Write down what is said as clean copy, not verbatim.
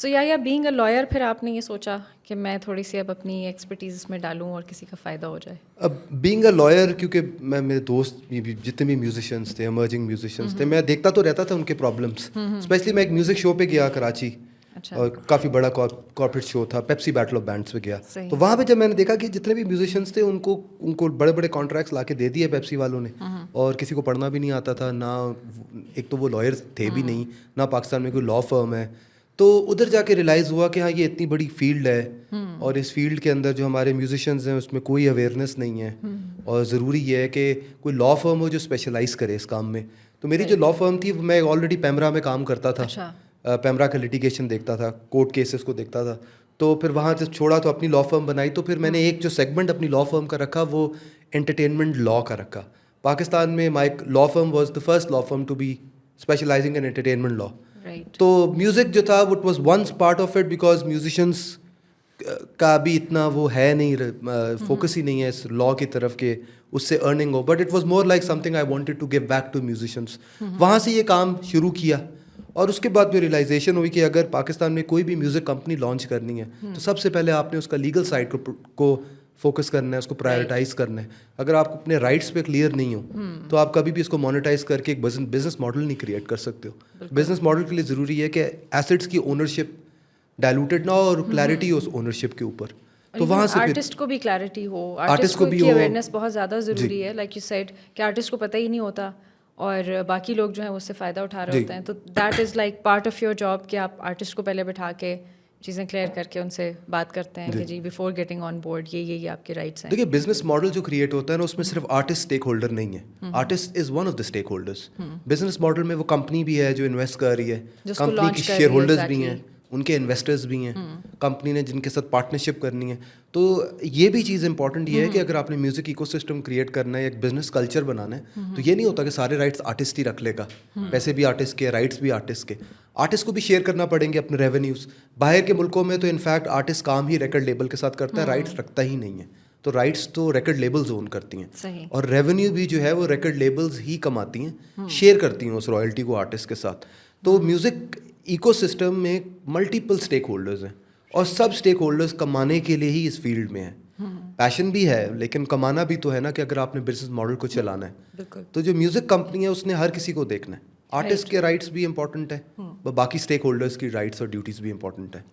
सो या being a lawyer फिर आपने ये सोचा कि मैं थोड़ी सी अब अपनी एक्सपर्टीज इसमें डालूं और किसी का फ़ायदा हो जाए? अब बीइंग अ लॉयर, क्योंकि मैं मेरे दोस्त जितने भी म्यूजिशियंस थे, इमर्जिंग म्यूजिशियंस थे, मैं देखता तो रहता था उनके प्रॉब्लम्स। स्पेशली मैं एक म्यूज़िक शो पे गया कराची, अच्छा। और काफ़ी बड़ा कॉर्पोरेट शो था, पेप्सी बैटल ऑफ बैंड्स पे गया। सही। तो वहाँ पे जब मैंने देखा कि जितने भी म्यूजिशियंस थे उनको उनको बड़े बड़े कॉन्ट्रैक्ट्स ला के दे दिए पेप्सी वालों ने, और किसी को पढ़ना भी नहीं आता था ना। एक तो वो लॉयर थे भी नहीं ना, पाकिस्तान में कोई लॉ फर्म है। तो उधर जाके रियलाइज़ हुआ कि हाँ, ये इतनी बड़ी फील्ड है, और इस फील्ड के अंदर जो हमारे म्यूजिशियंस हैं उसमें कोई अवेयरनेस नहीं है, और ज़रूरी ये है कि कोई लॉ फर्म हो जो स्पेशलाइज़ करे इस काम में। तो मेरी जो लॉ फर्म थी, मैं ऑलरेडी पैमरा में काम करता था। अच्छा। पैमरा का लिटिगेशन देखता था, कोर्ट केसेस को देखता था। तो फिर वहाँ जब छोड़ा तो अपनी लॉ फर्म बनाई, तो फिर मैंने एक जो सेगमेंट अपनी लॉ फर्म का रखा वो एंटरटेनमेंट लॉ का रखा। पाकिस्तान में my law firm was the first law firm to be specialising in entertainment law. Right. तो म्यूज़िक जो था वो was once part of it, because musicians का भी इतना वो है नहीं, फोकस ही नहीं है इस लॉ की तरफ के उससे अर्निंग हो, but it was more like something I wanted to give back to musicians. वहाँ से ये काम शुरू किया, और उसके बाद जो रियलाइजेशन हुई कि अगर पाकिस्तान में कोई भी म्यूज़िक कंपनी लॉन्च करनी है तो सबसे पहले आपने उसका लीगल साइड को फोकस करना है, उसको प्रायोरिटाइज करना है। अगर आप अपने राइट्स पे क्लियर नहीं हो तो आप कभी भी इसको मोनेटाइज करके एक बिजनेस मॉडल नहीं क्रिएट कर सकते हो। बिजनेस मॉडल के लिए ज़रूरी है कि एसेट्स की ओनरशिप डाइल्यूटेड ना हो और क्लैरिटी हो उस ओनरशिप के ऊपर। तो वहाँ से फिर आर्टिस्ट को भी क्लैरिटी हो, आर्टिस्ट आर्टिस्ट को को भी की हो। अवेयरनेस बहुत ज़्यादा जी ज़रूरी है। लाइक यू सेड कि आर्टिस्ट को पता ही नहीं होता और बाकी लोग जो हैं उससे फ़ायदा उठा रहे जी। होते हैं। तो that is like part of your job कि आप आर्टिस्ट को पहले बिठा के चीज़ें क्लियर करके उनसे बात करते हैं कि जी बिफोर गेटिंग ऑन बोर्ड ये आपके राइट्स हैं। देखिए, बिजनेस मॉडल जो क्रिएट होता है ना उसमें सिर्फ आर्टिस्ट स्टेक होल्डर नहीं है, artist is one of the stakeholders. Business model में वो कंपनी भी है जो इन्वेस्ट कर रही है, जिसको कंपनी launch की कर शेयर रही है, होल्डर्स भी exactly। हैं, उनके इन्वेस्टर्स भी हैं, कंपनी ने जिनके साथ पार्टनरशिप करनी है। तो ये भी चीज़ इंपॉर्टेंट ये है कि अगर आपने म्यूजिक इकोसिस्टम क्रिएट करना है, एक बिजनेस कल्चर बनाना है, तो ये नहीं होता कि सारे राइट्स आर्टिस्ट ही रख लेगा। पैसे भी आर्टिस्ट के, राइट्स भी आर्टिस्ट के। आर्टिस्ट को भी शेयर करना पड़ेंगे अपने रेवेन्यूज़। बाहर के मुल्कों में तो इनफैक्ट आर्टिस्ट काम ही रिकॉर्ड लेबल के साथ करता है, राइट्स रखता ही नहीं है। तो राइट्स तो रिकॉर्ड लेबल्स ओन करती हैं, सही। और रेवेन्यू भी जो है वो रिकॉर्ड लेबल्स ही कमाती हैं, शेयर करती हैं उस रॉयल्टी को आर्टिस्ट के साथ। तो म्यूज़िक इकोसिस्टम में मल्टीपल स्टेक होल्डर्स हैं, और सब स्टेक होल्डर्स कमाने के लिए ही इस फील्ड में है। पैशन भी है लेकिन कमाना भी तो है ना, कि अगर आपने बिजनेस मॉडल को चलाना है। बिल्कुल। तो जो म्यूज़िक कंपनी है उसने हर किसी को देखना है। आर्टिस्ट के राइट्स भी इंपॉर्टेंट है, बाकी स्टेक होल्डर्स की राइट्स और ड्यूटीज़ भी इंपॉर्टेंट है।